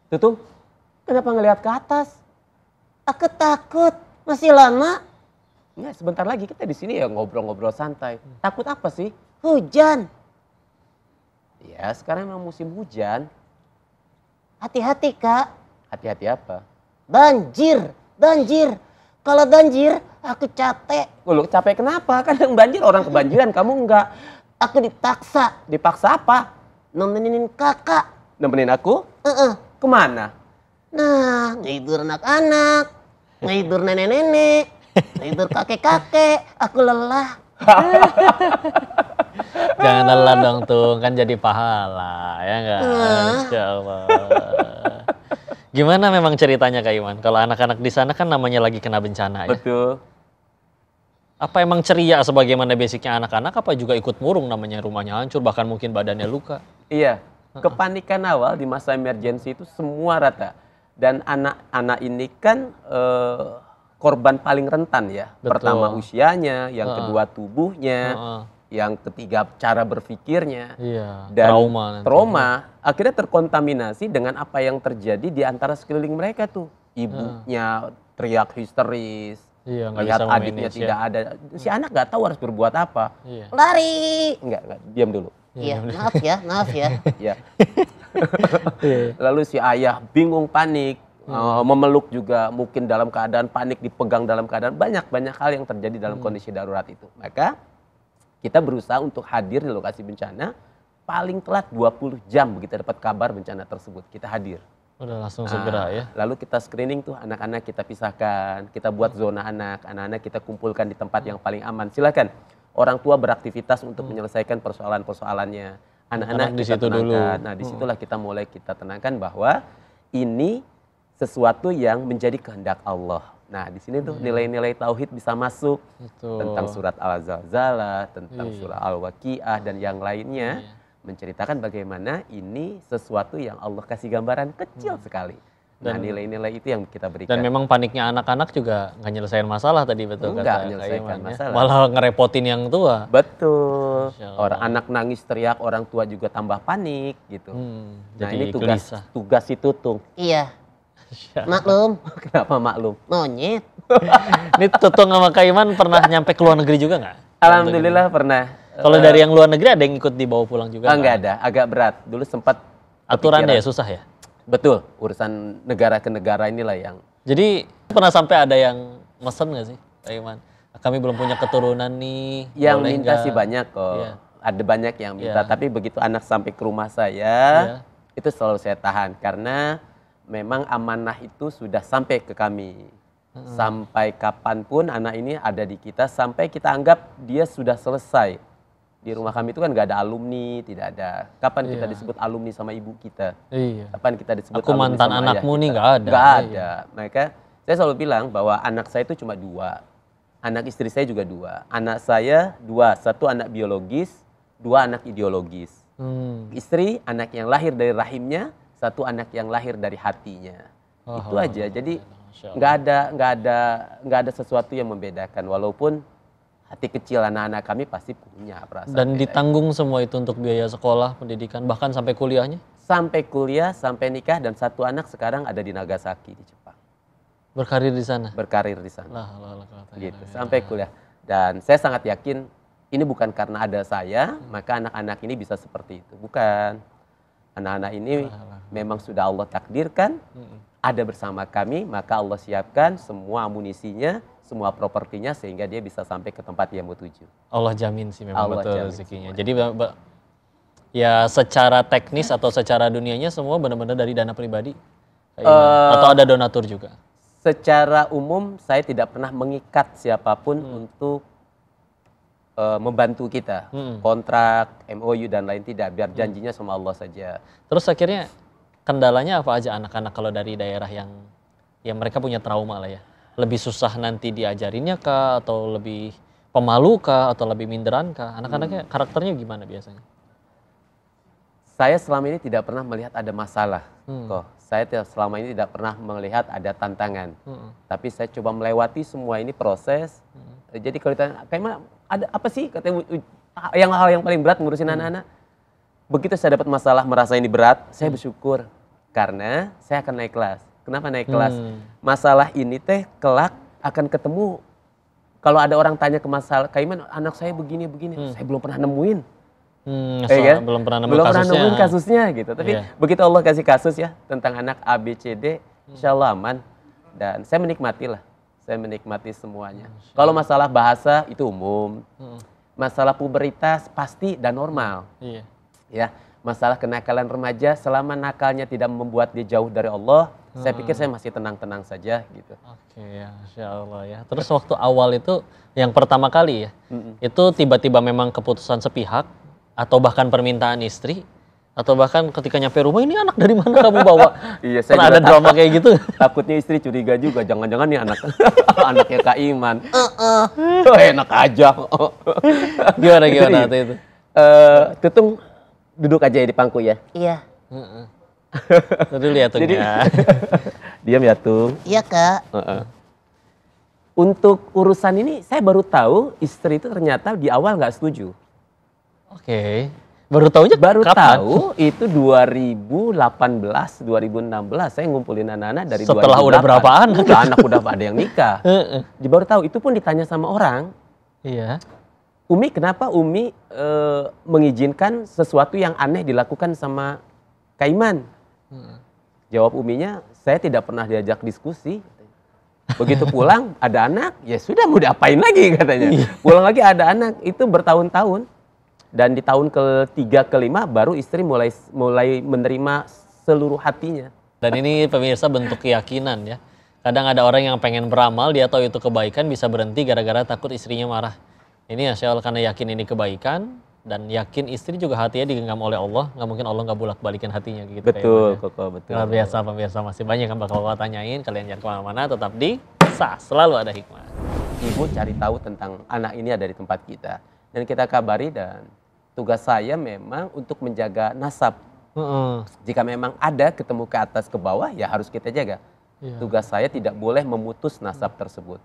Tutung, kenapa ngelihat ke atas? Aku takut, masih lama. Enggak, sebentar lagi kita di sini ya ngobrol-ngobrol santai. Takut apa sih? Hujan. Ya, sekarang memang musim hujan. Hati-hati, Kak. Hati-hati apa? Banjir, banjir. Kalau banjir, aku capek. Lu capek kenapa? Kan yang banjir orang kebanjiran, kamu enggak. Aku dipaksa. Dipaksa apa? Nemenin kakak. Nemenin aku? Kemana? Nah, ngidur anak-anak, ngidur nenek-nenek, ngidur kakek-kakek. Aku lelah. Jangan lelah dong tuh, kan jadi pahala, ya enggak? Insya Allah. Gimana memang ceritanya Kak Iman? Kalau anak-anak di sana kan namanya lagi kena bencana ya? Betul. Apa emang ceria sebagaimana basicnya anak-anak, apa juga ikut murung namanya rumahnya hancur, bahkan mungkin badannya luka? Iya, kepanikan awal di masa emergensi itu semua rata. Dan anak-anak ini kan korban paling rentan ya. Betul. Pertama usianya, yang kedua tubuhnya, yang ketiga cara berpikirnya. Iya, dan trauma. Trauma akhirnya terkontaminasi dengan apa yang terjadi di antara sekeliling mereka tuh. Ibunya teriak histeris, iya, lihat bisa adiknya memanage, tidak ada. Si anak nggak tahu harus berbuat apa. Iya. Lari. Enggak, diam dulu. Iya, maaf ya. Ya. Lalu si ayah bingung, panik, memeluk juga mungkin dalam keadaan panik, dipegang dalam keadaan banyak hal yang terjadi dalam kondisi darurat itu. Maka kita berusaha untuk hadir di lokasi bencana paling telat 20 jam begitu dapat kabar bencana tersebut, kita hadir. Udah langsung segera ya. Lalu kita screening tuh anak-anak, kita pisahkan, kita buat zona anak-anak kita kumpulkan di tempat yang paling aman. Silakan orang tua beraktivitas untuk menyelesaikan persoalan-persoalannya. Anak-anak di kita situ tenangkan. dulu. Nah, disitulah kita mulai kita tenangkan bahwa ini sesuatu yang menjadi kehendak Allah. Nah, di sini tuh nilai-nilai tauhid bisa masuk. Betul. Tentang surat Al-Zalzalah, tentang surah Al-Waqiah dan yang lainnya, menceritakan bagaimana ini sesuatu yang Allah kasih gambaran kecil sekali. Nah, nilai-nilai itu yang kita berikan. Dan memang paniknya anak-anak juga nggak nyelesain masalah tadi, betul Enggak kata Kak menyelesaikan Iman, masalah. Malah ngerepotin yang tua. Betul. Masya Allah. Orang anak nangis teriak, orang tua juga tambah panik gitu. Nah, jadi ini gelisah. tugas si Tutung. Iya, maklum, Kenapa maklum? monyet. Ini Tutung sama Kak Iman pernah nyampe ke luar negeri juga nggak? Alhamdulillah pernah. Kalau dari yang luar negeri ada yang ikut dibawa pulang juga? Enggak ada, agak berat. Dulu sempat Aturannya ya susah ya? Betul, urusan negara ke negara inilah yang. Jadi pernah sampai ada yang mesen nggak sih Kak Iman? Kami belum punya keturunan nih. Yang boleh minta nggak? sih banyak kok. Iya. Ada banyak yang minta, Iya. tapi begitu anak sampai ke rumah saya, itu selalu saya tahan. Karena memang amanah itu sudah sampai ke kami. Sampai kapanpun anak ini ada di kita, sampai kita anggap dia sudah selesai. Di rumah kami itu kan nggak ada alumni, tidak ada. Kapan kita disebut alumni sama ibu kita? Iya. Kapan kita disebut Aku alumni mantan sama anakmu ayah nih kita? nggak ada. Nggak Iya. ada. Maka saya selalu bilang bahwa anak saya itu cuma 2. Anak istri saya juga 2. Anak saya 2, 1 anak biologis, 2 anak ideologis. Istri anak yang lahir dari rahimnya, 1 anak yang lahir dari hatinya. Itu aja. Jadi nggak ada sesuatu yang membedakan. Walaupun hati kecil anak-anak kami pasti punya perasaan. Dan beda. ditanggung semua itu untuk biaya sekolah, pendidikan, bahkan sampai kuliahnya? Sampai kuliah, sampai nikah, dan 1 anak sekarang ada di Nagasaki di Jepang. Berkarir di sana? Berkarir di sana. Lah, Gitu, sampai kuliah. Dan saya sangat yakin ini bukan karena ada saya, maka anak-anak ini bisa seperti itu. Bukan. Anak-anak ini memang sudah Allah takdirkan, ada bersama kami, maka Allah siapkan semua amunisinya, semua propertinya, sehingga dia bisa sampai ke tempat yang mau tuju. Allah jamin sih memang Allah betul jamin rezekinya. semua. Jadi ya secara teknis atau secara dunianya semua benar-benar dari dana pribadi? Atau ada donatur juga? Secara umum saya tidak pernah mengikat siapapun untuk membantu kita. Kontrak, MOU dan lain tidak, biar janjinya sama Allah saja. Terus akhirnya kendalanya apa aja anak-anak kalau dari daerah yang mereka punya trauma lah ya? Lebih susah nanti diajarinnya kah, atau lebih pemalu kah, atau lebih minderan kah? Anak-anaknya karakternya gimana biasanya? Saya selama ini tidak pernah melihat ada masalah. Saya selama ini tidak pernah melihat ada tantangan. Tapi saya coba melewati semua ini proses. Jadi kalau ditanya, kayak mana, ada apa sih katanya hal yang paling berat ngurusin anak-anak? Begitu saya dapat masalah, merasa ini berat, saya bersyukur. Karena saya akan naik kelas. Kenapa naik kelas? Masalah ini teh kelak akan ketemu. Kalau ada orang tanya ke masalah, Kak Iman, anak saya begini, saya belum pernah nemuin. Kan? Belum pernah nemuin kasusnya gitu. Tapi begitu Allah kasih kasus ya tentang anak A, B, C, D, insya Allah aman. Dan saya menikmati lah. Saya menikmati semuanya. Kalau masalah bahasa itu umum. Masalah puberitas pasti dan normal. Iya. Ya, masalah kenakalan remaja selama nakalnya tidak membuat dia jauh dari Allah, saya pikir saya masih tenang-tenang saja gitu. Oke, ya, Masya Allah ya. Terus waktu awal itu yang pertama kali ya, itu tiba-tiba memang keputusan sepihak atau bahkan permintaan istri atau bahkan ketika nyampe rumah ini anak dari mana kamu bawa? Iya, saya pernah ada drama kayak gitu. Takutnya istri curiga juga, jangan-jangan nih anak anaknya Kak Iman. Enak aja. Gimana waktu itu? Tutung duduk aja ya di pangku ya. Iya. Dulu ya tuh. Diam ya Tung. Iya Kak. Untuk urusan ini saya baru tahu istri itu ternyata di awal nggak setuju. Oke. Baru tahunya Baru kapan? tahu itu 2018, 2016 saya ngumpulin anak-anak dari Setelah 2008. udah berapa anak? Udah ada yang nikah. Baru tahu itu pun ditanya sama orang. Iya. Umi kenapa Umi mengizinkan sesuatu yang aneh dilakukan sama Kak Iman? Jawab Uminya, saya tidak pernah diajak diskusi. Begitu pulang ada anak, ya sudah mau diapain lagi katanya. Pulang lagi ada anak, itu bertahun-tahun. Dan di tahun ketiga, kelima baru istri mulai menerima seluruh hatinya. Dan ini pemirsa bentuk keyakinan ya. Kadang ada orang yang pengen beramal, dia tahu itu kebaikan bisa berhenti gara-gara takut istrinya marah. Ini Masya Allah karena yakin ini kebaikan dan yakin istri juga hatinya digenggam oleh Allah. Nggak mungkin Allah nggak bolak-balikin hatinya gitu. Betul, Koko, betul. Luar biasa pemirsa, masih banyak yang bakal Bapak tanyain. Kalian jangan kemana-mana, tetap di SAS, selalu ada hikmah. Ibu cari tahu tentang anak ini ada di tempat kita. Dan kita kabari dan tugas saya memang untuk menjaga nasab. Jika memang ada ketemu ke atas ke bawah ya harus kita jaga. Tugas saya tidak boleh memutus nasab tersebut.